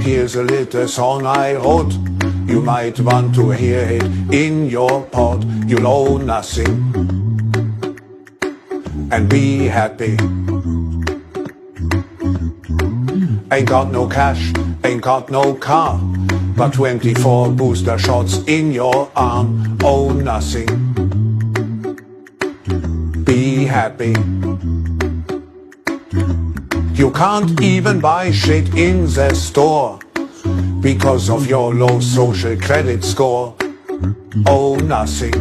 Here's a little song I wrote. You might want to hear it in your pod. You'll owe nothing and be happy. Ain't got no cash, ain't got no car, but 24 booster shots in your arm. Oh, nothing. Be happy. You can't even buy shit in the store because of your low social credit score. Oh, nothing.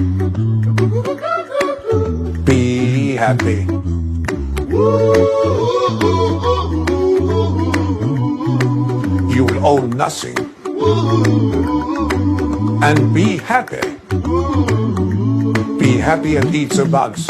Be happy. You'll owe nothing and be happy. Be happy and eat the bugs.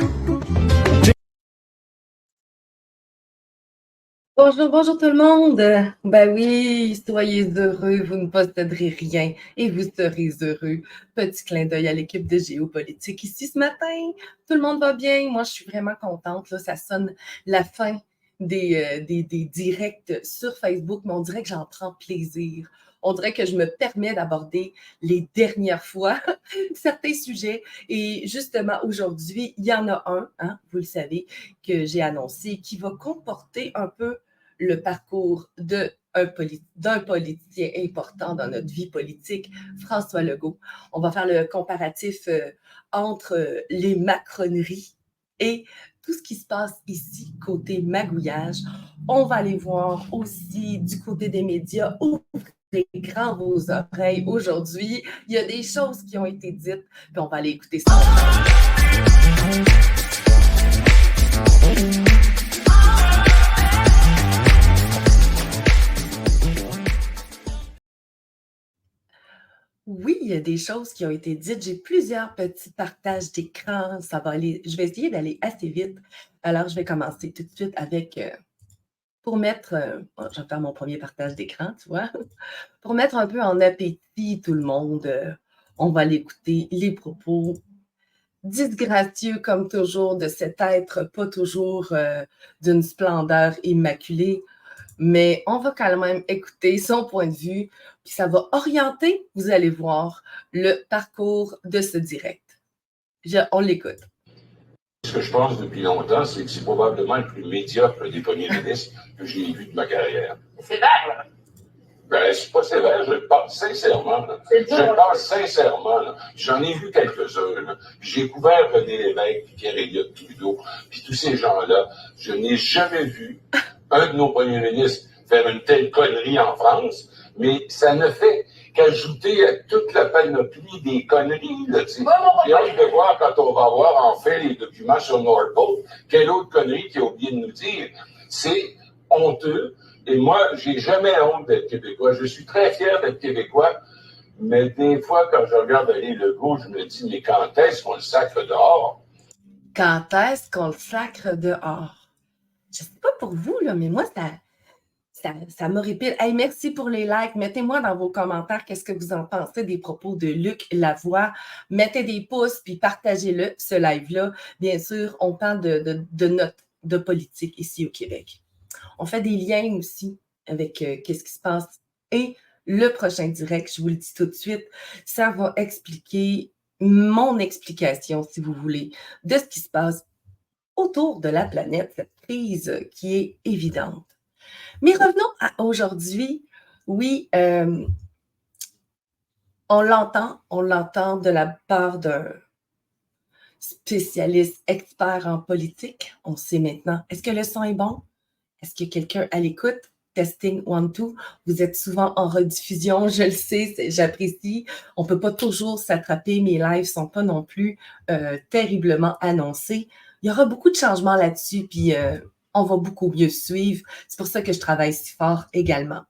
Bonjour, bonjour tout le monde. Ben oui, soyez heureux, vous ne posséderez rien et vous serez heureux. Petit clin d'œil à l'équipe de Géopolitique ici ce matin. Tout le monde va bien. Moi, je suis vraiment contente. Là, ça sonne la fin des directs sur Facebook, mais on dirait que j'en prends plaisir. On dirait que je me permets d'aborder les dernières fois certains sujets. Et justement, aujourd'hui, il y en a un, hein, vous le savez, que j'ai annoncé, qui va comporter un peu le parcours d'un politicien important dans notre vie politique, François Legault. On va faire le comparatif entre les macroneries et tout ce qui se passe ici, côté magouillage. On va aller voir aussi du côté des médias. Ouvrez grand vos oreilles aujourd'hui. Il y a des choses qui ont été dites, puis on va aller écouter ça. Oui, il y a des choses qui ont été dites. J'ai plusieurs petits partages d'écran. Ça va aller. Je vais essayer d'aller assez vite. Alors, je vais commencer tout de suite avec pour mettre. Je vais faire mon premier partage d'écran, tu vois. Pour mettre un peu en appétit tout le monde, on va aller écouter les propos disgracieux, comme toujours, de cet être pas toujours d'une splendeur immaculée. Mais on va quand même écouter son point de vue, puis ça va orienter, vous allez voir, le parcours de ce direct. On l'écoute. Ce que je pense depuis longtemps, c'est que c'est probablement le plus médiocre des premiers ministres que j'ai vu de ma carrière. C'est vrai, Ben, c'est pas sévère, je le pense sincèrement. Je le pense sincèrement. Là. J'en ai vu quelques-uns. Là. J'ai couvert René Lévesque, puis Pierre-Éliott Trudeau, puis tous ces gens-là. Je n'ai jamais vu un de nos premiers ministres faire une telle connerie en France, mais ça ne fait qu'ajouter à toute la panoplie des conneries. Là, j'ai hâte de voir quand on va voir en fait les documents sur Nordpol, quelle autre connerie qu'il a oublié de nous dire. C'est honteux. Et moi, j'ai jamais honte d'être québécois. Je suis très fier d'être québécois, mais des fois, quand je regarde aller Legault, je me dis, mais quand est-ce qu'on le sacre dehors? Quand est-ce qu'on le sacre dehors? Je ne sais pas pour vous, là, mais moi, ça m'horripile. Hey, merci pour les likes. Mettez-moi dans vos commentaires qu'est-ce que vous en pensez des propos de Luc Lavoie. Mettez des pouces, puis partagez-le, ce live-là. Bien sûr, on parle de politique ici au Québec. On fait des liens aussi avec qu'est-ce qui se passe. Et le prochain direct, je vous le dis tout de suite, ça va expliquer mon explication, si vous voulez, de ce qui se passe autour de la planète, cette crise qui est évidente. Mais revenons à aujourd'hui. Oui, on l'entend de la part d'un spécialiste expert en politique. On sait maintenant. Est-ce que le son est bon? Est-ce qu'il y a quelqu'un à l'écoute? Testing, 1, 2. Vous êtes souvent en rediffusion, je le sais, j'apprécie. On ne peut pas toujours s'attraper. Mes lives ne sont pas non plus terriblement annoncés. Il y aura beaucoup de changements là-dessus, puis on va beaucoup mieux suivre. C'est pour ça que je travaille si fort également.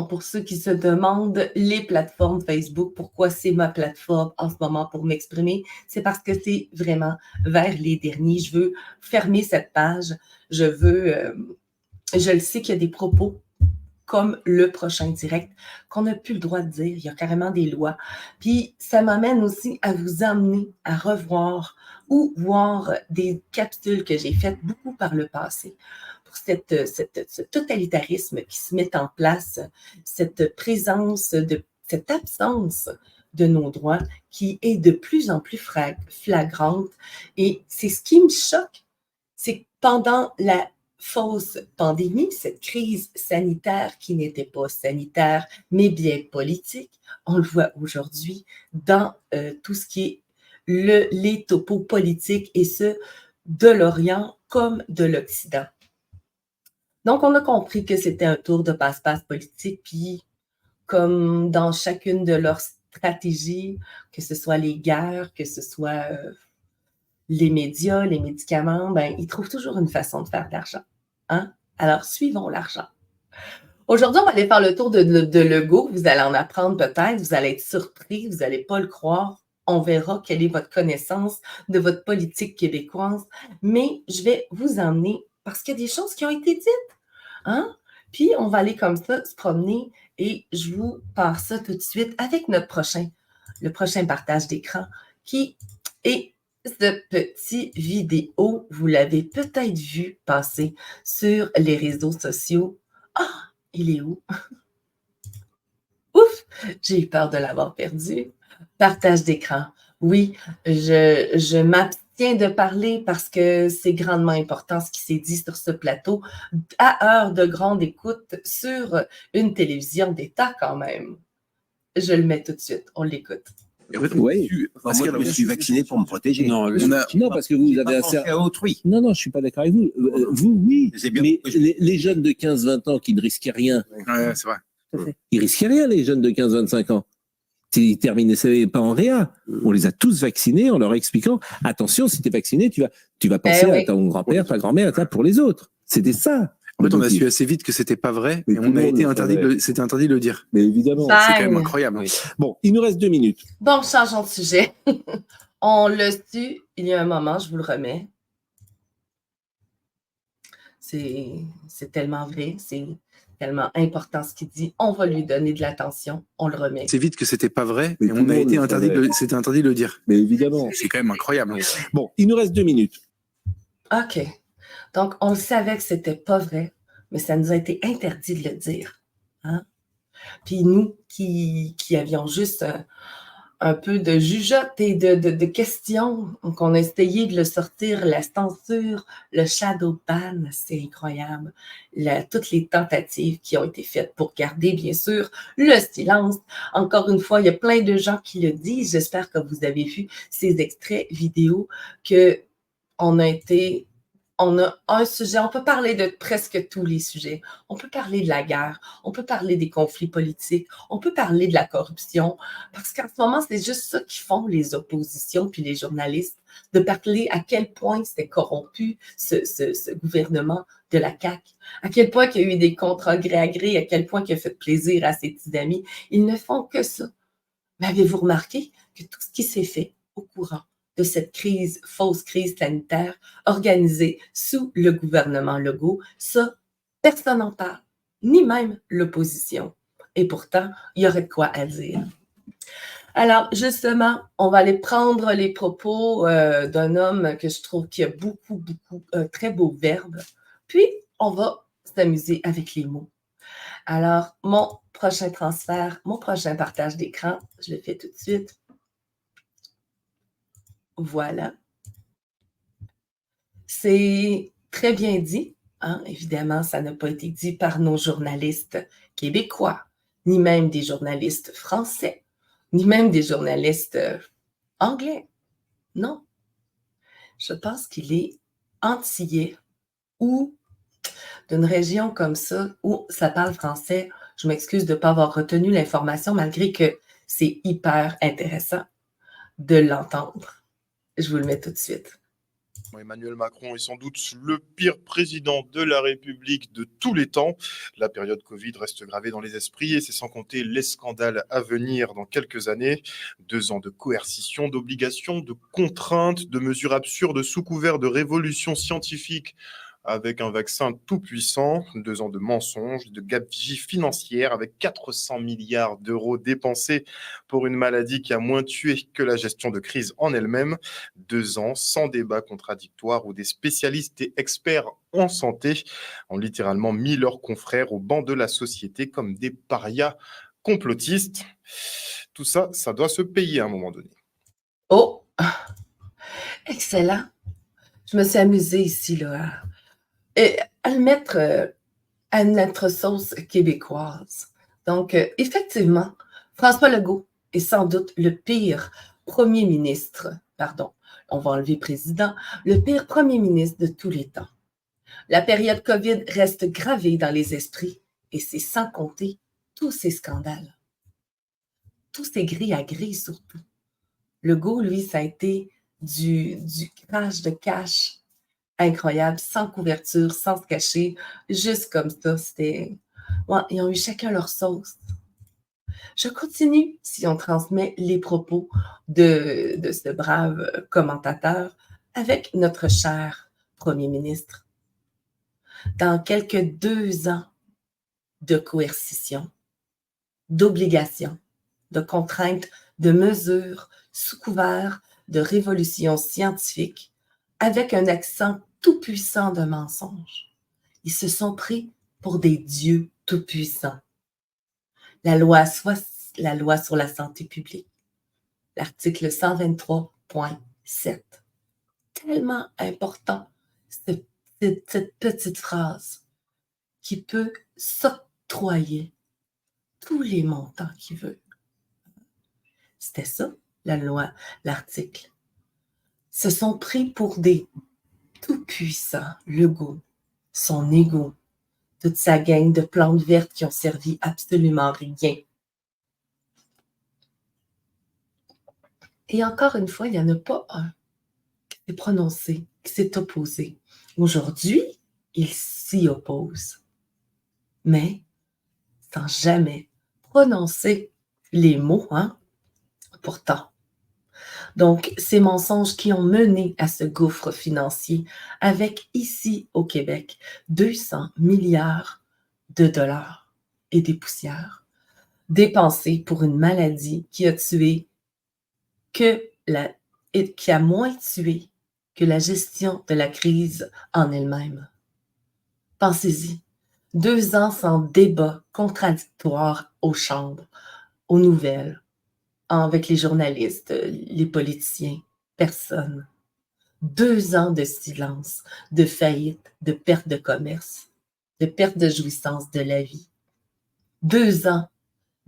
Pour ceux qui se demandent, les plateformes Facebook, pourquoi c'est ma plateforme en ce moment pour m'exprimer, c'est parce que c'est vraiment vers les derniers. Je veux fermer cette page. Je le sais qu'il y a des propos comme le prochain direct, qu'on n'a plus le droit de dire. Il y a carrément des lois. Puis ça m'amène aussi à vous amener à revoir ou voir des capsules que j'ai faites beaucoup par le passé pour ce totalitarisme qui se met en place, cette présence, cette absence de nos droits qui est de plus en plus flagrante. Et c'est ce qui me choque, c'est que pendant la fausse pandémie, cette crise sanitaire qui n'était pas sanitaire, mais bien politique, on le voit aujourd'hui dans tout ce qui est les topos politiques, et ce, de l'Orient comme de l'Occident. Donc, on a compris que c'était un tour de passe-passe politique, puis comme dans chacune de leurs stratégies, que ce soit les guerres, que ce soit les médias, les médicaments, ben, ils trouvent toujours une façon de faire de l'argent. Hein? Alors, suivons l'argent. Aujourd'hui, on va aller faire le tour de Legault. Vous allez en apprendre peut-être, vous allez être surpris, vous n'allez pas le croire. On verra quelle est votre connaissance de votre politique québécoise. Mais je vais vous emmener, parce qu'il y a des choses qui ont été dites. Hein? Puis, on va aller comme ça, se promener, et je vous passe ça tout de suite avec le prochain partage d'écran, qui est ce petit vidéo. Vous l'avez peut-être vu passer sur les réseaux sociaux. Ah, il est où? Ouf, j'ai eu peur de l'avoir perdu. Partage d'écran. Oui, je m'abstiens de parler parce que c'est grandement important ce qui s'est dit sur ce plateau à heure de grande écoute sur une télévision d'État quand même. Je le mets tout de suite, on l'écoute. Oui, parce que je me suis vacciné pour me protéger. Non, non, parce que vous avez pensé à autrui. Non, je suis pas d'accord avec vous. Vous, oui. C'est bien. Mais les jeunes de 15-20 ans qui ne risquaient rien, Ouais, c'est vrai. ils risquaient rien, les jeunes de 15-25 ans. Ils terminaient pas en réa. On les a tous vaccinés en leur expliquant, attention, si tu es vacciné, tu vas penser à ton grand-père, ta grand-mère, ça pour les autres. C'était ça. En fait, on a su assez vite que c'était pas vrai, Mais et on a été interdit c'était interdit de le dire. Mais évidemment. Bang. C'est quand même incroyable. Oui. Bon, il nous reste 2 minutes. Donc, changeons de sujet. On l'a su il y a un moment, je vous le remets. C'est tellement vrai, c'est tellement important ce qu'il dit. On va lui donner de l'attention, on le remet. C'est vite que c'était pas vrai, Mais et tout on le a monde été le interdit savait. c'était interdit de le dire. Mais évidemment. C'est quand même incroyable. Bon, il nous reste 2 minutes. OK. Donc, on le savait que c'était pas vrai, mais ça nous a été interdit de le dire. Hein? Puis nous, qui avions juste un peu de jugeote et de questions, donc on a essayé de le sortir, la censure, le shadow ban, c'est incroyable. Toutes les tentatives qui ont été faites pour garder, bien sûr, le silence. Encore une fois, il y a plein de gens qui le disent. J'espère que vous avez vu ces extraits vidéo que on a un sujet, on peut parler de presque tous les sujets. On peut parler de la guerre, on peut parler des conflits politiques, on peut parler de la corruption, parce qu'en ce moment, c'est juste ça qu'ils font les oppositions puis les journalistes, de parler à quel point c'était corrompu ce gouvernement de la CAQ, à quel point il y a eu des contrats gré à gré, à quel point il a fait plaisir à ses petits amis. Ils ne font que ça. Mais avez-vous remarqué que tout ce qui s'est fait au courant de cette fausse crise sanitaire organisée sous le gouvernement Legault, ça, personne n'en parle, ni même l'opposition. Et pourtant, il y aurait de quoi à dire. Alors, justement, on va aller prendre les propos d'un homme que je trouve qui a beaucoup, très beau verbe. Puis, on va s'amuser avec les mots. Alors, mon prochain transfert, mon prochain partage d'écran, je le fais tout de suite. Voilà. C'est très bien dit. Hein? Évidemment, ça n'a pas été dit par nos journalistes québécois, ni même des journalistes français, ni même des journalistes anglais. Non. Je pense qu'il est antillais ou d'une région comme ça où ça parle français. Je m'excuse de ne pas avoir retenu l'information malgré que c'est hyper intéressant de l'entendre. Je vous le mets tout de suite. Emmanuel Macron est sans doute le pire président de la République de tous les temps. La période Covid reste gravée dans les esprits et c'est sans compter les scandales à venir dans quelques années. 2 ans de coercition, d'obligations, de contraintes, de mesures absurdes sous couvert de révolution scientifique avec un vaccin tout puissant, 2 ans de mensonges, de gabegie financière, avec 400 milliards d'euros dépensés pour une maladie qui a moins tué que la gestion de crise en elle-même. 2 ans sans débat contradictoire où des spécialistes et experts en santé ont littéralement mis leurs confrères au banc de la société comme des parias complotistes. Tout ça, ça doit se payer à un moment donné. Oh, excellent. Je me suis amusée ici là, à le mettre à notre sauce québécoise. Donc, effectivement, François Legault est sans doute le pire premier ministre, pardon, on va enlever président, le pire premier ministre de tous les temps. La période COVID reste gravée dans les esprits et c'est sans compter tous ces scandales. Tous ces gris à gris surtout. Legault, lui, ça a été du crash de cash incroyable, sans couverture, sans se cacher, juste comme ça. C'était... Ouais, ils ont eu chacun leur sauce. Je continue, si on transmet les propos de ce brave commentateur, avec notre cher premier ministre. Dans quelques 2 ans de coercition, d'obligation, de contraintes, de mesures sous couvert de révolution scientifique, avec un accent tout-puissant de mensonges. Ils se sont pris pour des dieux tout-puissants. La loi sur la santé publique, l'article 123.7. Tellement important, cette petite phrase qui peut s'octroyer tous les montants qu'il veut. C'était ça, la loi, l'article. Se sont pris pour des tout-puissants, Legault, son ego, toute sa gang de plantes vertes qui ont servi absolument rien. Et encore une fois, il n'y en a pas un qui s'est prononcé, qui s'est opposé. Aujourd'hui, il s'y oppose, mais sans jamais prononcer les mots, hein? Pourtant. Donc, ces mensonges qui ont mené à ce gouffre financier avec, ici au Québec, 200 milliards de dollars et des poussières dépensés pour une maladie qui a tué qui a moins tué que la gestion de la crise en elle-même. Pensez-y, 2 ans sans débat contradictoire aux chambres, aux nouvelles, avec les journalistes, les politiciens, personne. 2 ans de silence, de faillite, de perte de commerce, de perte de jouissance de la vie. 2 ans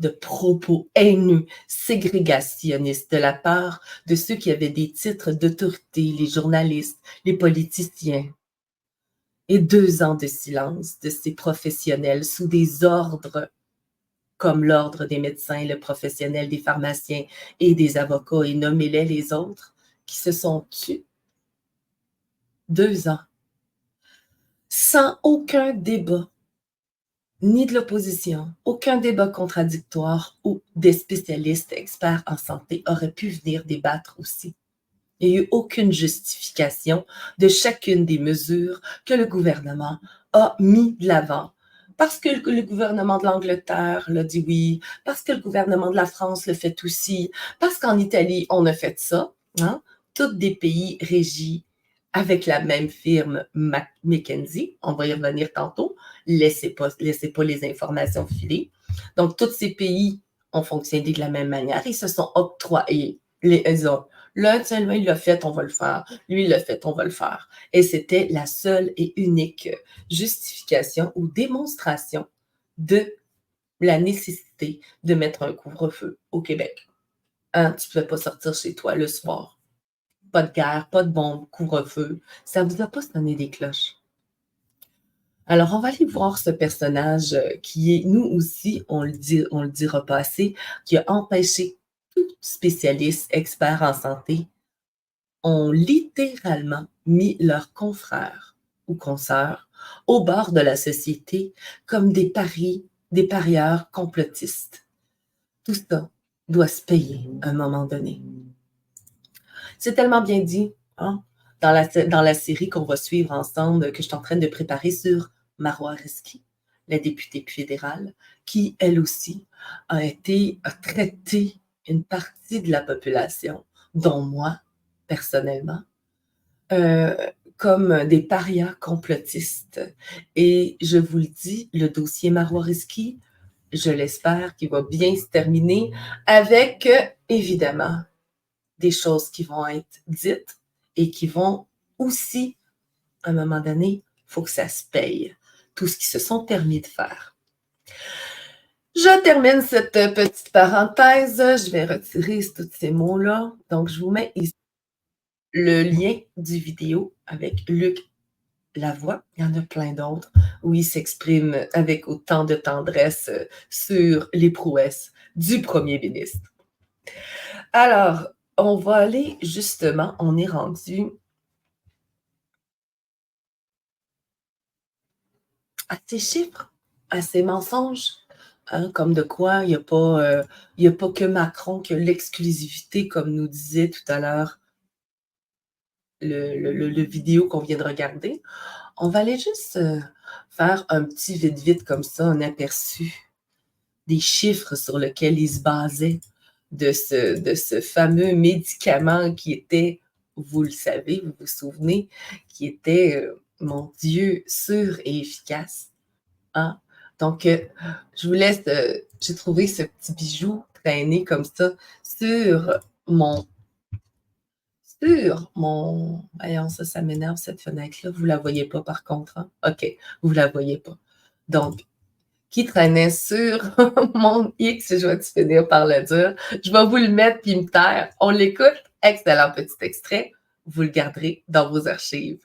de propos haineux, ségrégationnistes de la part de ceux qui avaient des titres d'autorité, les journalistes, les politiciens. Et 2 ans de silence de ces professionnels sous des ordres comme l'ordre des médecins, le professionnel des pharmaciens et des avocats, et nommez-les les autres, qui se sont tués. 2 ans. Sans aucun débat, ni de l'opposition, aucun débat contradictoire où des spécialistes experts en santé auraient pu venir débattre aussi. Il n'y a eu aucune justification de chacune des mesures que le gouvernement a mis de l'avant. Parce que le gouvernement de l'Angleterre l'a dit oui, parce que le gouvernement de la France le fait aussi, parce qu'en Italie, on a fait ça. Hein? Tous des pays régis avec la même firme McKinsey, on va y revenir tantôt, laissez pas les informations filer. Donc, tous ces pays ont fonctionné de la même manière, ils se sont octroyés les autres. Là, tiens, lui, il l'a fait, on va le faire. Lui, il l'a fait, on va le faire. Et c'était la seule et unique justification ou démonstration de la nécessité de mettre un couvre-feu au Québec. Hein, tu ne pouvais pas sortir chez toi le soir. Pas de guerre, pas de bombe, couvre-feu. Ça ne vous a pas sonné des cloches. Alors, on va aller voir ce personnage qui est, nous aussi, on le dira pas assez, qui a empêché tout spécialiste, expert en santé, ont littéralement mis leurs confrères ou consoeurs au bord de la société comme des parieurs complotistes. Tout ça doit se payer à un moment donné. C'est tellement bien dit, hein? dans la série qu'on va suivre ensemble, que je suis en train de préparer sur Marois Risky, la députée fédérale, qui, elle aussi, a traité une partie de la population, dont moi, personnellement, comme des parias complotistes. Et je vous le dis, le dossier Marois Risky, je l'espère qu'il va bien se terminer avec, évidemment, des choses qui vont être dites et qui vont aussi, à un moment donné, il faut que ça se paye. Tout ce qu'ils se sont permis de faire. Je termine cette petite parenthèse. Je vais retirer tous ces mots-là. Donc, je vous mets ici le lien du vidéo avec Luc Lavoie. Il y en a plein d'autres où il s'exprime avec autant de tendresse sur les prouesses du premier ministre. Alors, on va aller justement, on est rendu à ces chiffres, à ces mensonges, hein, comme de quoi il n'y a pas que Macron qui a l'exclusivité, comme nous disait tout à l'heure le vidéo qu'on vient de regarder. On va aller juste faire un petit vite-vite comme ça, un aperçu des chiffres sur lesquels il se basait de ce fameux médicament qui était, vous le savez, vous vous souvenez, qui était, mon Dieu, sûr et efficace. Hein? Donc, je vous laisse, j'ai trouvé ce petit bijou traîné comme ça sur mon... Voyons, ça m'énerve cette fenêtre-là. Vous ne la voyez pas par contre. Hein? OK, vous ne la voyez pas. Donc, qui traînait sur mon X, je vais finir par le dire. Je vais vous le mettre puis me taire. On l'écoute. Excellent petit extrait. Vous le garderez dans vos archives.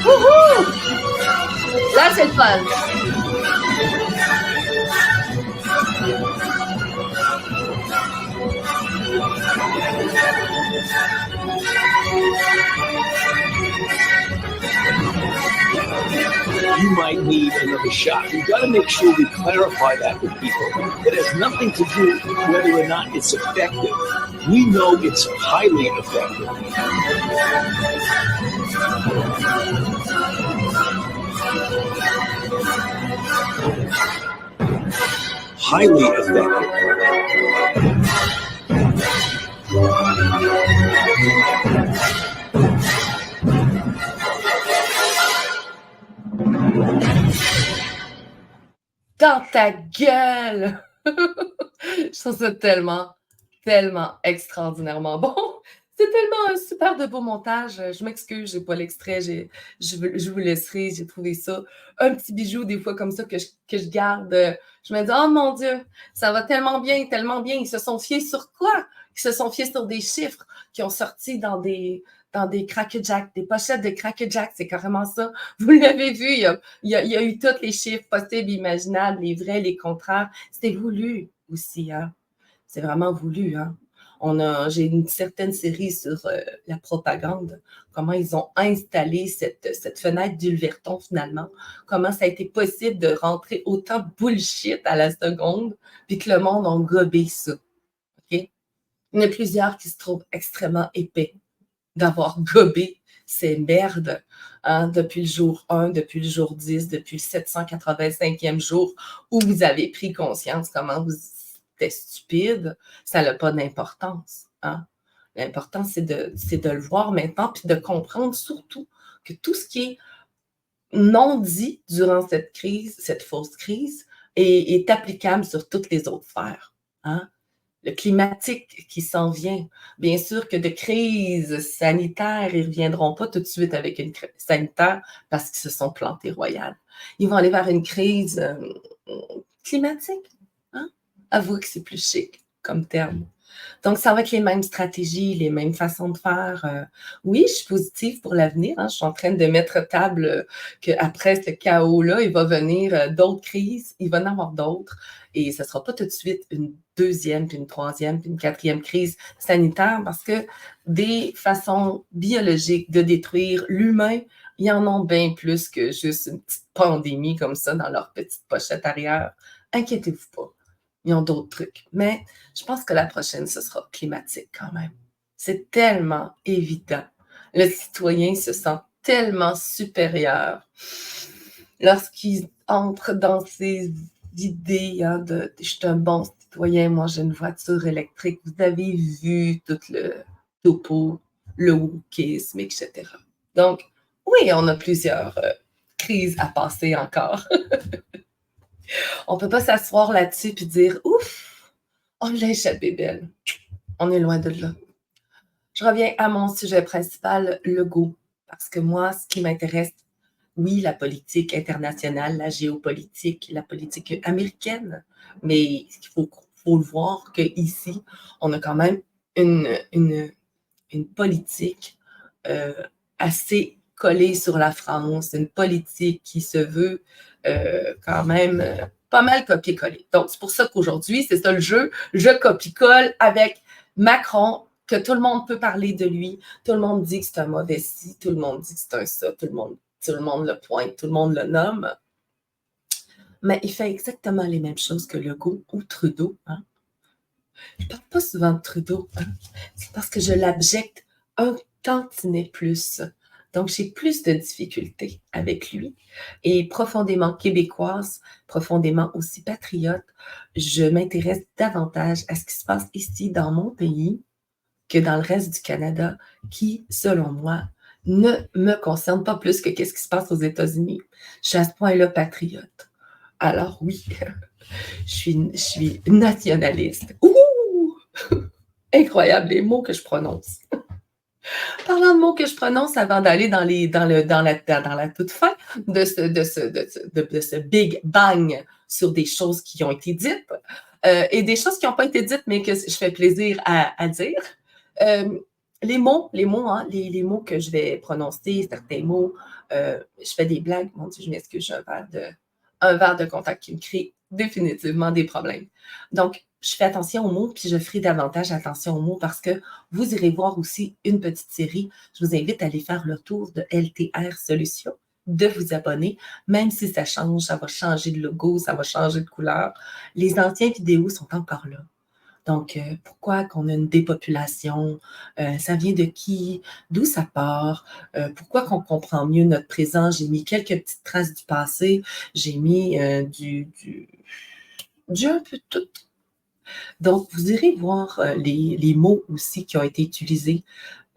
Wouhou! Là, c'est le fun. You might need another shot. We've got to make sure we clarify that with people. It has nothing to do with whether or not it's effective. We know it's highly effective. Highly effective. Dans ta gueule! Je trouve ça tellement extraordinairement bon. C'est tellement un super de beau montage. Je m'excuse, j'ai pas l'extrait. Je vous laisserai. J'ai trouvé ça un petit bijou des fois comme ça que je garde. Je me dis, oh mon Dieu, ça va tellement bien, tellement bien. Ils se sont fiés sur quoi? Ils se sont fiés sur des chiffres qui ont sorti dans des Crack-a-Jack, des pochettes de Crack-a-Jack, c'est carrément ça. Vous l'avez vu, il y a eu tous les chiffres possibles, imaginables, les vrais, les contraires. C'était voulu aussi, hein. C'est vraiment voulu, hein. J'ai une certaine série sur la propagande, comment ils ont installé cette fenêtre d'Ulverton finalement, comment ça a été possible de rentrer autant de bullshit à la seconde, puis que le monde a gobé ça. OK? Il y en a plusieurs qui se trouvent extrêmement épais d'avoir gobé ces merdes hein, depuis le jour 1, depuis le jour 10, depuis le 785e jour où vous avez pris conscience comment vous étiez stupide. Ça n'a pas d'importance. Hein. L'important, c'est de le voir maintenant puis de comprendre surtout que tout ce qui est non dit durant cette crise, cette fausse crise, est applicable sur toutes les autres sphères. Hein. le climatique qui s'en vient. Bien sûr que de crise sanitaire, ils ne reviendront pas tout de suite avec une crise sanitaire parce qu'ils se sont plantés royal. Ils vont aller vers une crise climatique. Hein? Avouez que c'est plus chic comme terme. Donc, ça va être les mêmes stratégies, les mêmes façons de faire. Oui, je suis positive pour l'avenir. Hein. Je suis en train de mettre table qu'après ce chaos-là, il va venir d'autres crises. Il va y en avoir d'autres. Et ce ne sera pas tout de suite une deuxième, puis une troisième, puis une quatrième crise sanitaire parce que des façons biologiques de détruire l'humain, il y en a bien plus que juste une petite pandémie comme ça dans leur petite pochette arrière. Inquiétez-vous pas. Ils ont d'autres trucs. Mais je pense que la prochaine, ce sera climatique quand même. C'est tellement évident. Le citoyen se sent tellement supérieur lorsqu'il entre dans ces idées de « je suis un bon citoyen, moi j'ai une voiture électrique ». Vous avez vu tout le topo, le wokisme, etc. Donc, oui, on a plusieurs crises à passer encore. On ne peut pas s'asseoir là-dessus et dire « Ouf, on l'a échappé belle ». On est loin de là. Je reviens à mon sujet principal, le go. Parce que moi, ce qui m'intéresse, oui, la politique internationale, la géopolitique, la politique américaine, mais il faut le voir qu'ici, on a quand même une politique assez collée sur la France, une politique qui se veut quand même pas mal copier-coller. Donc, c'est pour ça qu'aujourd'hui, c'est ça le jeu. Je copie-colle avec Macron, que tout le monde peut parler de lui. Tout le monde dit que c'est un mauvais ci, tout le monde dit que c'est un ça, tout le monde le pointe, tout le monde le nomme. Mais il fait exactement les mêmes choses que Legault ou Trudeau. Hein? Je ne parle pas souvent de Trudeau. Hein? C'est parce que je l'abjecte un tantinet plus. Donc, j'ai plus de difficultés avec lui. Et profondément québécoise, profondément aussi patriote, je m'intéresse davantage à ce qui se passe ici dans mon pays que dans le reste du Canada, qui, selon moi, ne me concerne pas plus que ce qui se passe aux États-Unis. Je suis à ce point-là patriote. Alors oui, je suis nationaliste. Ouh! Incroyable les mots que je prononce. Parlant de mots que je prononce avant d'aller dans la toute fin de ce Big Bang sur des choses qui ont été dites et des choses qui n'ont pas été dites, mais que je fais plaisir à dire. Les mots, hein, les mots que je vais prononcer, certains mots, je fais des blagues, mon Dieu, je m'excuse, j'ai un verre de contact qui me crée définitivement des problèmes. Donc, je fais attention aux mots, puis je ferai davantage attention aux mots parce que vous irez voir aussi une petite série. Je vous invite à aller faire le tour de LTR Solutions, de vous abonner, même si ça change, ça va changer de logo, ça va changer de couleur. Les anciennes vidéos sont encore là. Donc, pourquoi qu'on a une dépopulation? Ça vient de qui? D'où ça part? Pourquoi qu'on comprend mieux notre présent? J'ai mis quelques petites traces du passé. J'ai mis du un peu tout. Donc, vous irez voir les mots aussi qui ont été utilisés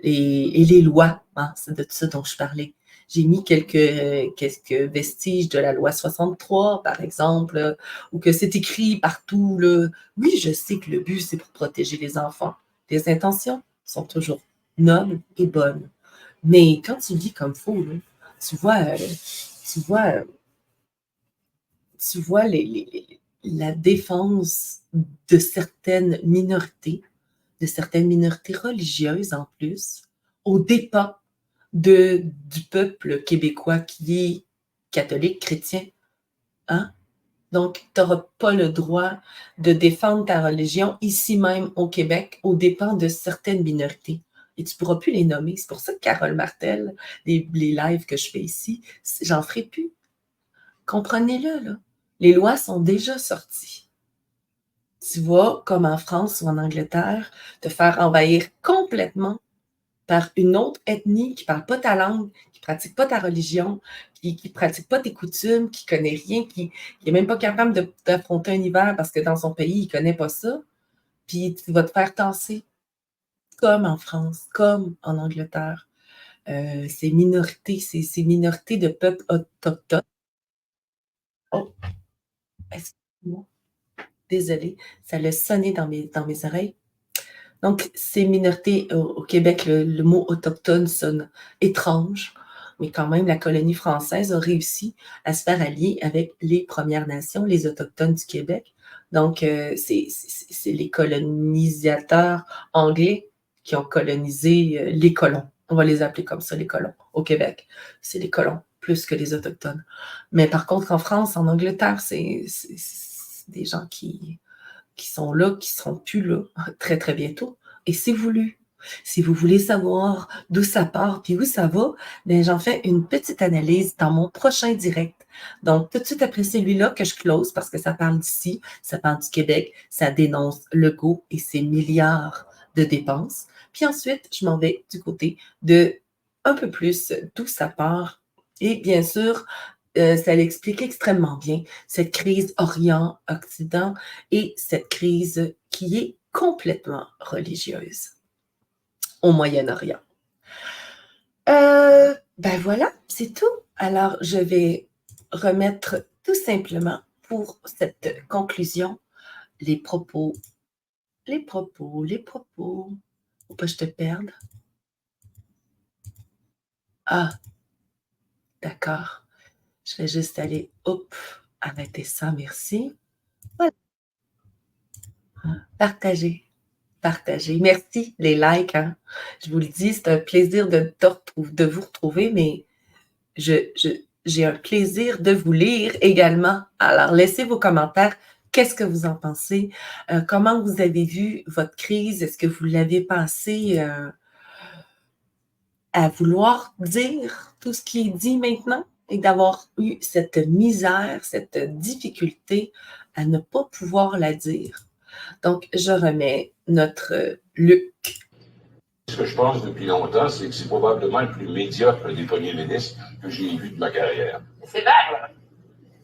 et les lois. Hein, c'est de ça dont je parlais. J'ai mis quelques vestiges de la loi 63, par exemple, ou que c'est écrit partout. Là. Oui, je sais que le but, c'est pour protéger les enfants. Les intentions sont toujours nobles et bonnes. Mais quand tu lis comme faux, là, tu vois la défense de certaines minorités religieuses en plus, aux dépens du peuple québécois qui est catholique, chrétien. Hein? Donc, tu n'auras pas le droit de défendre ta religion ici même au Québec aux dépens de certaines minorités. Et tu ne pourras plus les nommer. C'est pour ça que Carole Martel, les lives que je fais ici, j'en ferai plus. Comprenez-le, là. Les lois sont déjà sorties. Tu vas, comme en France ou en Angleterre, te faire envahir complètement par une autre ethnie qui ne parle pas ta langue, qui ne pratique pas ta religion, qui ne pratique pas tes coutumes, qui ne connaît rien, qui n'est même pas capable d'affronter un hiver parce que dans son pays, il ne connaît pas ça. Puis tu vas te faire tasser, comme en France, comme en Angleterre. Ces minorités de peuples autochtones. Oh, excuse-moi. désolée, ça l'a sonné dans mes oreilles. Donc, ces minorités au Québec, le mot autochtone sonne étrange, mais quand même, la colonie française a réussi à se faire allier avec les Premières Nations, les Autochtones du Québec. Donc, c'est les colonisateurs anglais qui ont colonisé les colons. On va les appeler comme ça, les colons, au Québec. C'est les colons, plus que les Autochtones. Mais par contre, en France, en Angleterre, c'est des gens qui sont là, qui ne seront plus là très, très bientôt. Et c'est voulu. Si vous voulez savoir d'où ça part puis où ça va, ben j'en fais une petite analyse dans mon prochain direct. Donc, tout de suite après celui-là que je close parce que ça parle d'ici, ça parle du Québec, ça dénonce Legault et ses milliards de dépenses. Puis ensuite, je m'en vais du côté de un peu plus d'où ça part. Et bien sûr, ça l'explique extrêmement bien, cette crise Orient-Occident et cette crise qui est complètement religieuse au Moyen-Orient. Ben voilà, c'est tout. Alors, je vais remettre tout simplement pour cette conclusion les propos. Faut pas que je te perde. Ah, d'accord. Je vais juste aller, arrêter ça, merci. Voilà. Partagez. Merci, les likes. Hein. Je vous le dis, c'est un plaisir de vous retrouver, mais j'ai un plaisir de vous lire également. Alors, laissez vos commentaires. Qu'est-ce que vous en pensez? Comment vous avez vu votre crise? Est-ce que vous l'avez passé à vouloir dire tout ce qui est dit maintenant et d'avoir eu cette misère, cette difficulté à ne pas pouvoir la dire? Donc, je remets notre Luc. Ce que je pense depuis longtemps, c'est que c'est probablement le plus médiocre des premiers ministres que j'ai vu de ma carrière. C'est vrai.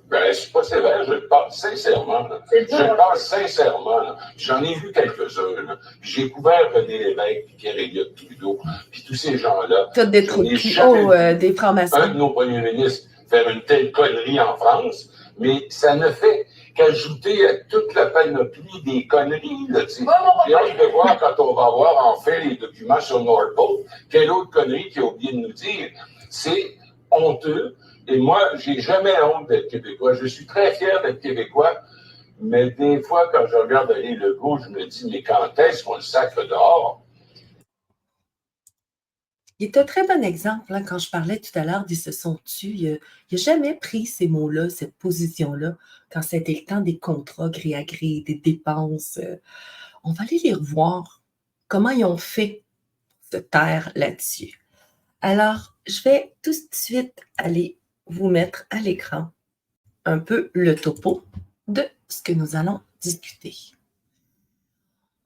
Ben, c'est pas sévère, je le pense sincèrement. Je le pense sincèrement. J'en ai vu quelques-uns. Là. J'ai couvert René Lévesque, puis Pierre-Éliott Trudeau, puis tous ces gens-là. Toutes des trucs des francs-maçons. Un de nos premiers ministres faire une telle connerie en France, mais ça ne fait qu'ajouter à toute la panoplie des conneries. J'ai hâte de voir quand on va voir enfin les documents sur Nordpol, quelle autre connerie qu'il a oublié de nous dire. C'est honteux. Et moi, j'ai jamais honte d'être québécois. Je suis très fier d'être québécois, mais des fois, quand je regarde aller Legault, je me dis, mais quand est-ce qu'on le sacre dehors? Il est un très bon exemple, hein, quand je parlais tout à l'heure d'ils se sont tus. Il n'a jamais pris ces mots-là, cette position-là, quand c'était le temps des contrats gré à gré, des dépenses. On va aller les revoir, comment ils ont fait se taire là-dessus. Alors, je vais tout de suite aller vous mettre à l'écran un peu le topo de ce que nous allons discuter.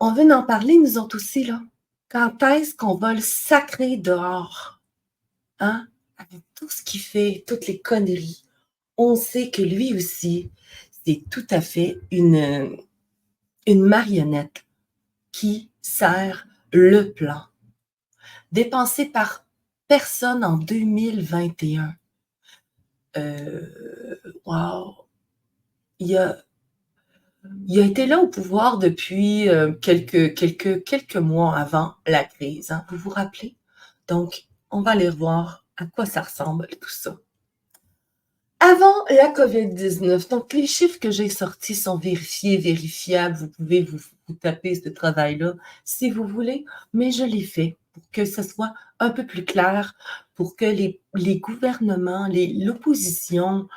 On veut en parler, nous autres aussi, là. Quand est-ce qu'on va le sacrer dehors? Hein? Avec tout ce qu'il fait, toutes les conneries, on sait que lui aussi, c'est tout à fait une marionnette qui sert le plan. Dépensé par personne en 2021. Wow! Il a été là au pouvoir depuis quelques mois avant la crise. Hein, vous vous rappelez? Donc, on va aller voir à quoi ça ressemble tout ça. Avant la COVID-19, donc les chiffres que j'ai sortis sont vérifiés, vérifiables. Vous pouvez vous taper ce travail-là si vous voulez, mais je l'ai fait pour que ce soit un peu plus clair, pour que les gouvernements, l'opposition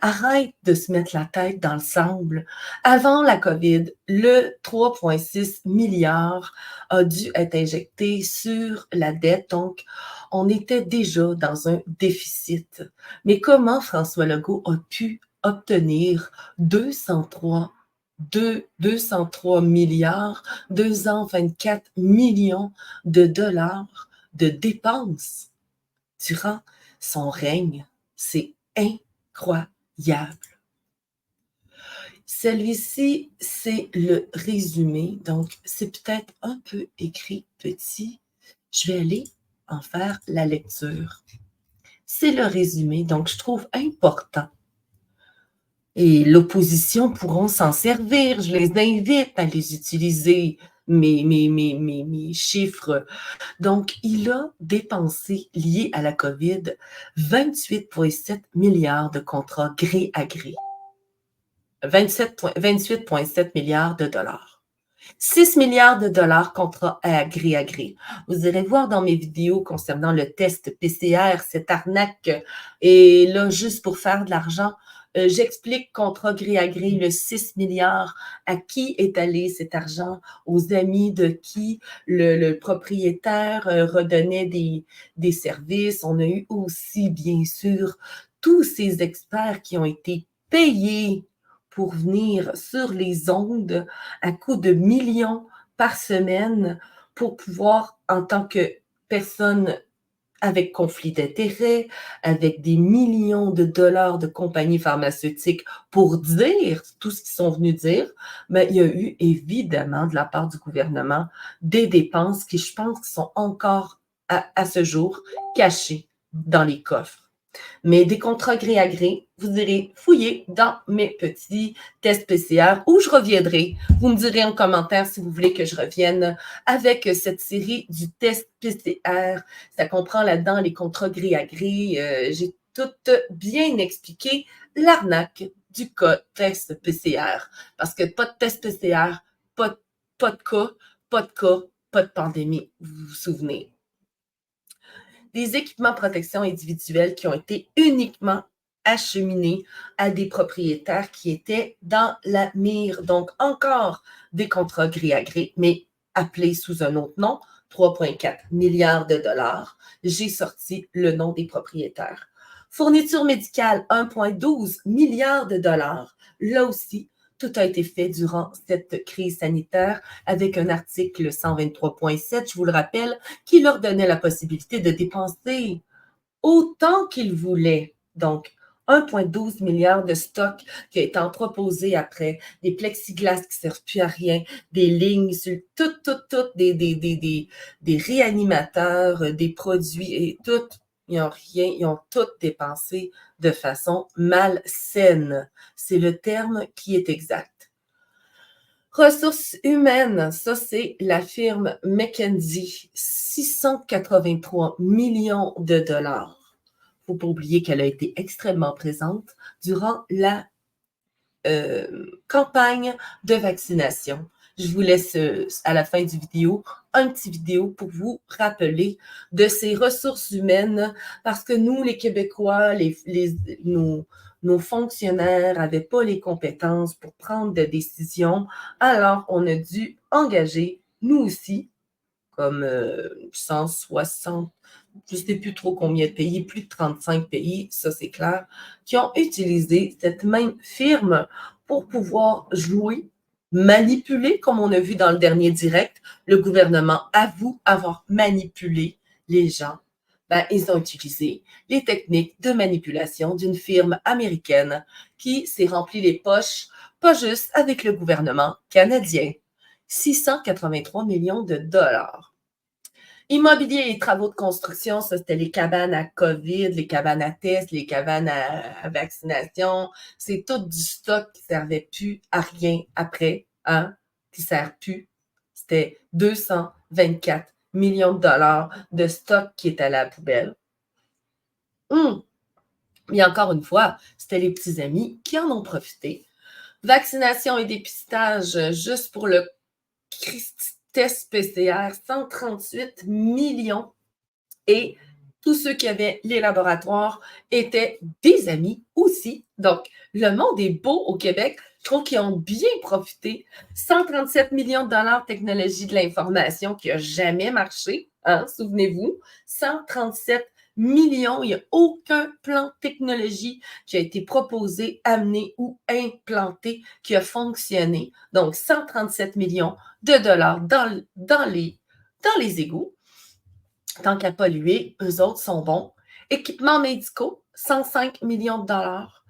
arrêtent de se mettre la tête dans le sable. Avant la COVID, le 3,6 milliards a dû être injecté sur la dette, donc on était déjà dans un déficit. Mais comment François Legault a pu obtenir 203 milliards, 224 millions de dollars de dépenses durant son règne? C'est incroyable. Celui-ci, c'est le résumé, donc c'est peut-être un peu écrit petit. Je vais aller en faire la lecture. C'est le résumé, donc je trouve important. Et l'opposition pourront s'en servir. Je les invite à les utiliser, mes chiffres. Donc, il a dépensé, liés à la COVID, 28,7 milliards de contrats gré à gré. 28,7 milliards de dollars. 6 milliards de dollars contrats à gré à gré. Vous irez voir dans mes vidéos concernant le test PCR, cette arnaque. Et là, juste pour faire de l'argent, j'explique contrat gré à gré, le 6 milliards, à qui est allé cet argent, aux amis de qui le propriétaire redonnait des services. On a eu aussi, bien sûr, tous ces experts qui ont été payés pour venir sur les ondes à coût de millions par semaine pour pouvoir, en tant que personne avec conflit d'intérêts, avec des millions de dollars de compagnies pharmaceutiques pour dire tout ce qu'ils sont venus dire, mais il y a eu évidemment de la part du gouvernement des dépenses qui, je pense, sont encore à ce jour cachées dans les coffres. Mais des contrats gré à gré, vous irez fouiller dans mes petits tests PCR où je reviendrai. Vous me direz en commentaire si vous voulez que je revienne avec cette série du test PCR. Ça comprend là-dedans les contrats gré à gré. J'ai tout bien expliqué l'arnaque du cas test PCR. Parce que pas de test PCR, pas de cas, pas de pandémie. Vous vous souvenez? Des équipements de protection individuelle qui ont été uniquement acheminés à des propriétaires qui étaient dans la mire. Donc, encore des contrats gré à gré, mais appelés sous un autre nom, 3,4 milliards de dollars. J'ai sorti le nom des propriétaires. Fourniture médicale, 1,12 milliards de dollars. Là aussi, tout a été fait durant cette crise sanitaire avec un article 123.7, je vous le rappelle, qui leur donnait la possibilité de dépenser autant qu'ils voulaient. Donc, 1,12 milliard de stock qui a été entreposé après, des plexiglas qui ne servent plus à rien, des lignes, tout, des réanimateurs, des produits et tout. Ils ont tout dépensé de façon malsaine. C'est le terme qui est exact. Ressources humaines, ça c'est la firme McKinsey, 683 millions de dollars. Il ne faut pas oublier qu'elle a été extrêmement présente durant la campagne de vaccination. Je vous laisse à la fin du vidéo un petit vidéo pour vous rappeler de ces ressources humaines parce que nous, les Québécois, nos fonctionnaires n'avaient pas les compétences pour prendre des décisions. Alors, on a dû engager, nous aussi, comme 160, je ne sais plus trop combien de pays, plus de 35 pays, ça c'est clair, qui ont utilisé cette même firme pour pouvoir jouer, manipuler, comme on a vu dans le dernier direct. Le gouvernement avoue avoir manipulé les gens. Ils ont utilisé les techniques de manipulation d'une firme américaine qui s'est remplie les poches, pas juste avec le gouvernement canadien. 683 millions de dollars. Immobilier et travaux de construction, ça c'était les cabanes à COVID, les cabanes à test, les cabanes à vaccination. C'est tout du stock qui ne servait plus à rien après, qui ne sert plus. C'était 224 millions de dollars de stock qui est à la poubelle. Mais encore une fois, c'était les petits amis qui en ont profité. Vaccination et dépistage, juste pour le test PCR, 138 millions. Et tous ceux qui avaient les laboratoires étaient des amis aussi. Donc, le monde est beau au Québec. Je trouve qu'ils ont bien profité. 137 millions de dollars technologie de l'information qui n'a jamais marché. Souvenez-vous, 137 millions. Il n'y a aucun plan technologie qui a été proposé, amené ou implanté qui a fonctionné. Donc, 137 millions de dollars dans les égouts. Tant qu'à polluer, eux autres sont bons. Équipements médicaux, 105 millions de dollars.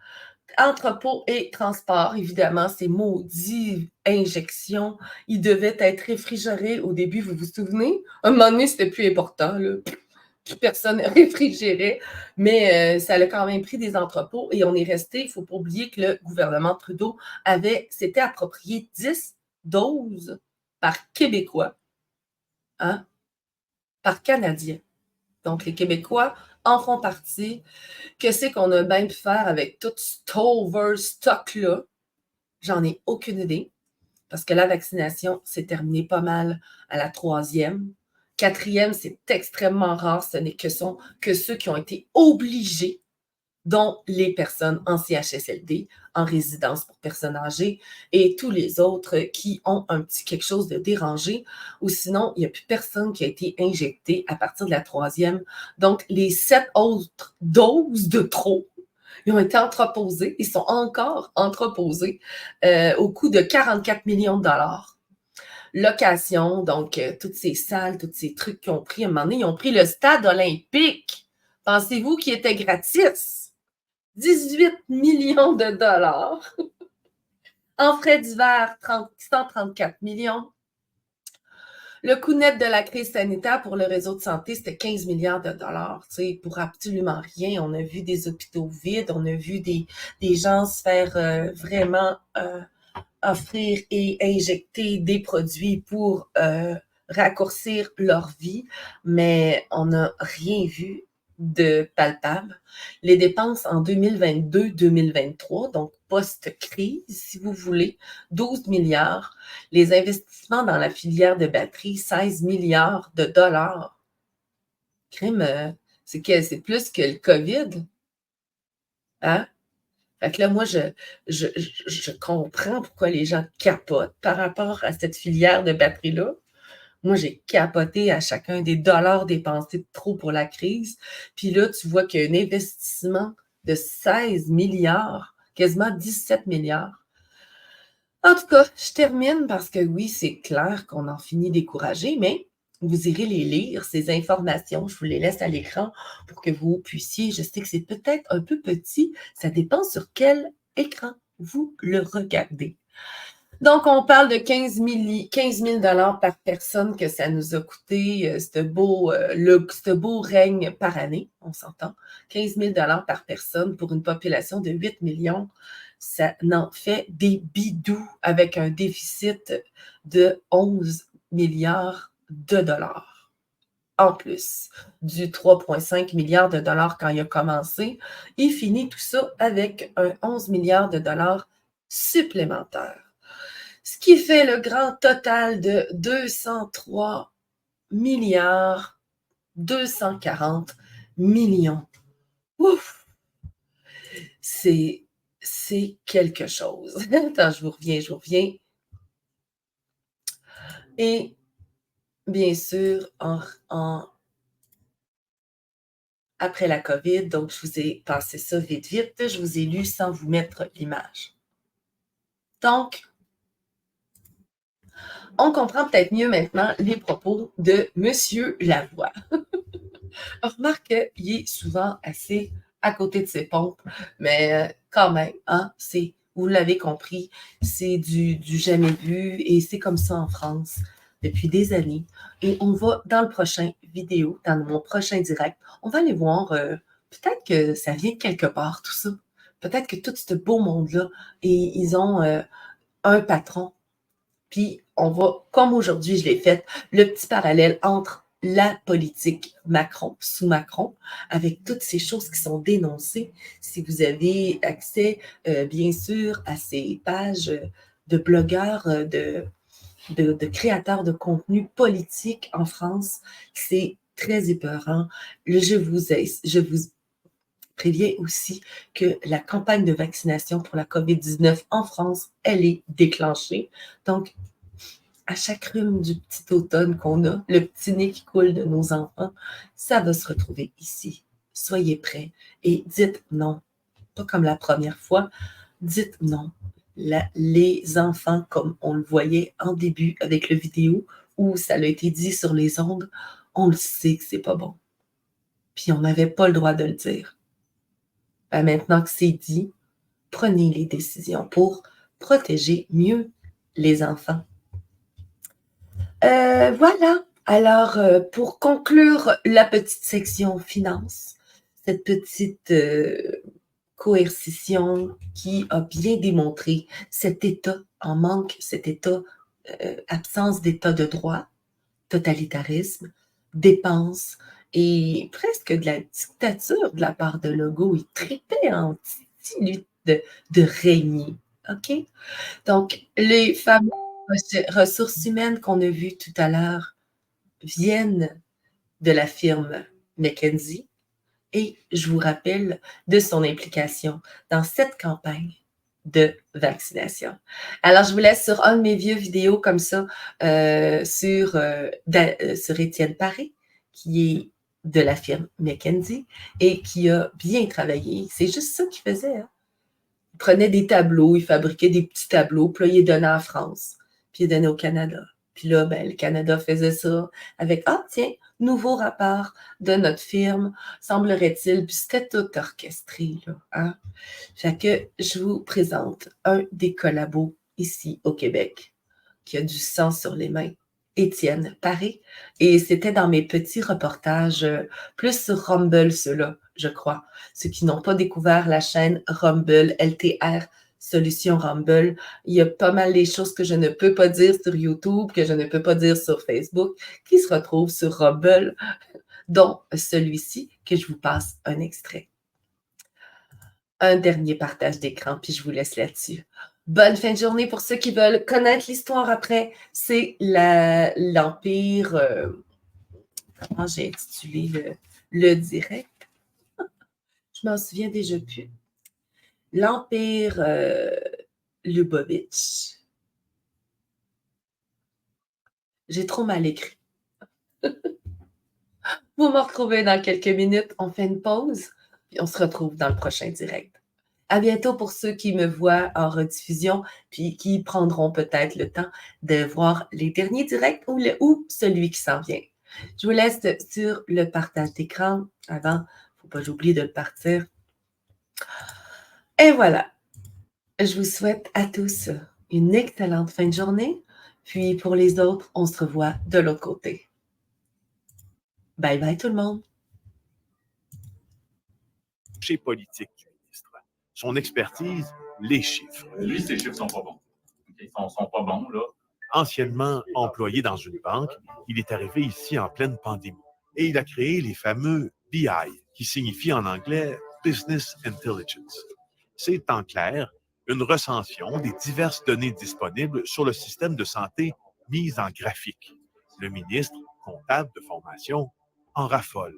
Entrepôt et transport, évidemment, ces maudits injections, ils devaient être réfrigérés au début, vous vous souvenez? À un moment donné, c'était plus important, là. puis personne ne réfrigérait, mais ça a quand même pris des entrepôts et on est resté, il ne faut pas oublier que le gouvernement Trudeau s'était approprié 10 doses par Québécois, hein, par Canadien. Donc, les Québécois en font partie. Qu'est-ce qu'on a bien pu faire avec tout cet overstock-là? J'en ai aucune idée, parce que la vaccination s'est terminée pas mal à la 3e. 4e, c'est extrêmement rare. Ce n'est que ceux qui ont été obligés, dont les personnes en CHSLD, en résidence pour personnes âgées, et tous les autres qui ont un petit quelque chose de dérangé, ou sinon, il n'y a plus personne qui a été injecté à partir de la 3e. Donc, les 7 autres doses de trop, ils ont été entreposés, ils sont encore entreposés au coût de 44 millions de dollars. Location, donc toutes ces salles, tous ces trucs qu'ils ont pris, à un moment donné, ils ont pris le stade olympique. Pensez-vous qu'il était gratis? 18 millions de dollars. En frais divers, 134 millions. Le coût net de la crise sanitaire pour le réseau de santé, c'était 15 milliards de dollars. Tu sais, pour absolument rien. On a vu des hôpitaux vides, on a vu des gens se faire vraiment offrir et injecter des produits pour raccourcir leur vie, mais on n'a rien vu de palpable. Les dépenses en 2022-2023, donc post-crise, si vous voulez, 12 milliards. Les investissements dans la filière de batterie, 16 milliards de dollars. Crime, c'est plus que le COVID. Hein? Fait que là, moi, je comprends pourquoi les gens capotent par rapport à cette filière de batterie-là. Moi, j'ai capoté à chacun des dollars dépensés de trop pour la crise. Puis là, tu vois qu'il y a un investissement de 16 milliards, quasiment 17 milliards. En tout cas, je termine parce que oui, c'est clair qu'on en finit découragé, mais vous irez les lire, ces informations. Je vous les laisse à l'écran pour que vous puissiez, je sais que c'est peut-être un peu petit, ça dépend sur quel écran vous le regardez. Donc, on parle de 15 000 $ par personne que ça nous a coûté, ce beau règne par année, on s'entend. 15 000 $ par personne pour une population de 8 millions. Ça n'en fait des bidous avec un déficit de 11 milliards de dollars. En plus du 3,5 milliards de dollars quand il a commencé, il finit tout ça avec un 11 milliards de dollars supplémentaires. Ce qui fait le grand total de 203 milliards 240 millions. Ouf! C'est quelque chose. Attends, je vous reviens. Et bien sûr, après la COVID, donc je vous ai passé ça vite, je vous ai lu sans vous mettre l'image. Donc, on comprend peut-être mieux maintenant les propos de M. Lavoie. On remarque qu'il est souvent assez à côté de ses pompes, mais quand même, hein, vous l'avez compris, c'est du jamais vu et c'est comme ça en France depuis des années. Et on va, dans le prochain vidéo, dans mon prochain direct, on va aller voir, peut-être que ça vient de quelque part, tout ça. Peut-être que tout ce beau monde-là, et ils ont un patron. Puis, on va, comme aujourd'hui je l'ai fait, le petit parallèle entre la politique Macron, sous Macron, avec toutes ces choses qui sont dénoncées. Si vous avez accès, bien sûr, à ces pages de blogueurs, de créateurs de contenu politique en France, c'est très épeurant. Je vous préviens aussi que la campagne de vaccination pour la COVID-19 en France, elle est déclenchée. Donc, à chaque rhume du petit automne qu'on a, le petit nez qui coule de nos enfants, ça va se retrouver ici. Soyez prêts et dites non. Pas comme la première fois, dites non. Les enfants, comme on le voyait en début avec le vidéo, où ça a été dit sur les ondes, on le sait que c'est pas bon. Puis on n'avait pas le droit de le dire. Ben maintenant que c'est dit, prenez les décisions pour protéger mieux les enfants. Voilà. Alors, pour conclure la petite section finance, cette petite coercition qui a bien démontré cet état en manque, cet état, absence d'état de droit, totalitarisme, dépenses et presque de la dictature de la part de Legault. Il tripait en petit de régner. OK? Donc, les fameuses ressources humaines qu'on a vues tout à l'heure viennent de la firme McKinsey et je vous rappelle de son implication dans cette campagne de vaccination. Alors, je vous laisse sur un de mes vieux vidéos comme ça sur Étienne Paré, qui est de la firme McKinsey et qui a bien travaillé. C'est juste ça qu'il faisait. Hein? Il prenait des tableaux, il fabriquait des petits tableaux, puis là, il les donnait en France, puis il les donnait au Canada. Puis là, ben, le Canada faisait ça avec « Ah, tiens, nouveau rapport de notre firme, semblerait-il. » Puis c'était tout orchestré, là. Hein? Fait que je vous présente un des collabos ici au Québec qui a du sang sur les mains, Étienne Paré. Et c'était dans mes petits reportages, plus sur Rumble, ceux-là, je crois. Ceux qui n'ont pas découvert la chaîne Rumble, LTR, Solution Rumble. Il y a pas mal des choses que je ne peux pas dire sur YouTube, que je ne peux pas dire sur Facebook, qui se retrouvent sur Rumble, dont celui-ci, que je vous passe un extrait. Un dernier partage d'écran, puis je vous laisse là-dessus. Bonne fin de journée pour ceux qui veulent connaître l'histoire après. C'est l'Empire... comment j'ai intitulé le direct? Je m'en souviens déjà plus. L'Empire Lubavitch. J'ai trop mal écrit. Vous me retrouvez dans quelques minutes. On fait une pause, puis on se retrouve dans le prochain direct. À bientôt pour ceux qui me voient en rediffusion, puis qui prendront peut-être le temps de voir les derniers directs ou celui qui s'en vient. Je vous laisse sur le partage d'écran. Avant, il ne faut pas que j'oublie de le partir. Et voilà. Je vous souhaite à tous une excellente fin de journée. Puis pour les autres, on se revoit de l'autre côté. Bye bye tout le monde. Chez politique du ministre. Son expertise, les chiffres. Lui, ces chiffres sont pas bons. Ils sont pas bons, là. Anciennement employé dans une banque, il est arrivé ici en pleine pandémie. Et il a créé les fameux BI, qui signifie en anglais Business Intelligence. C'est en clair une recension des diverses données disponibles sur le système de santé mise en graphique. Le ministre, comptable de formation, en raffole.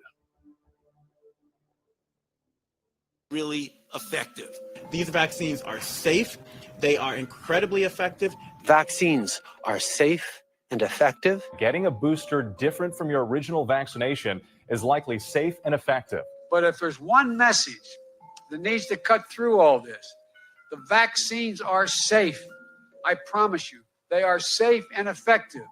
Really effective. These vaccines are safe. They are incredibly effective. Vaccines are safe and effective. Getting a booster different from your original vaccination is likely safe and effective. But if there's one message that needs to cut through all this, the vaccines are safe. I promise you, they are safe and effective.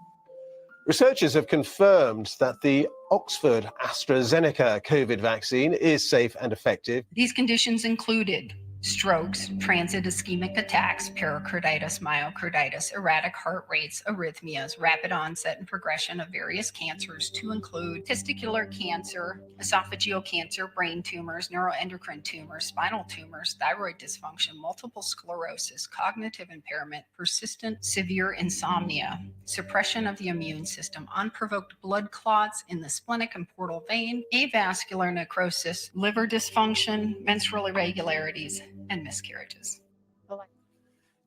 Researchers have confirmed that the Oxford AstraZeneca COVID vaccine is safe and effective. These conditions included strokes, transient ischemic attacks, pericarditis, myocarditis, erratic heart rates, arrhythmias, rapid onset and progression of various cancers to include testicular cancer, esophageal cancer, brain tumors, neuroendocrine tumors, spinal tumors, thyroid dysfunction, multiple sclerosis, cognitive impairment, persistent severe insomnia, suppression of the immune system, unprovoked blood clots in the splenic and portal vein, avascular necrosis, liver dysfunction, menstrual irregularities, and miscarriages.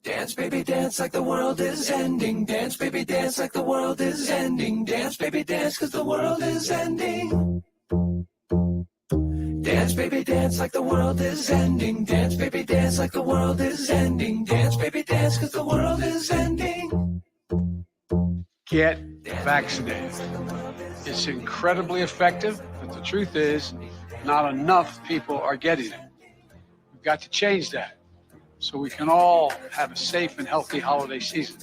Dance, baby, dance like the world is ending. Dance, baby, dance like the world is ending. Dance, baby, dance cause the world is ending. Dance, baby, dance like the world is ending. Dance, baby, dance like the world is ending. Dance, baby, dance cause the world is ending. Get vaccinated. It's incredibly effective, but the truth is, not enough people are getting it. We've got to change that so we can all have a safe and healthy holiday season.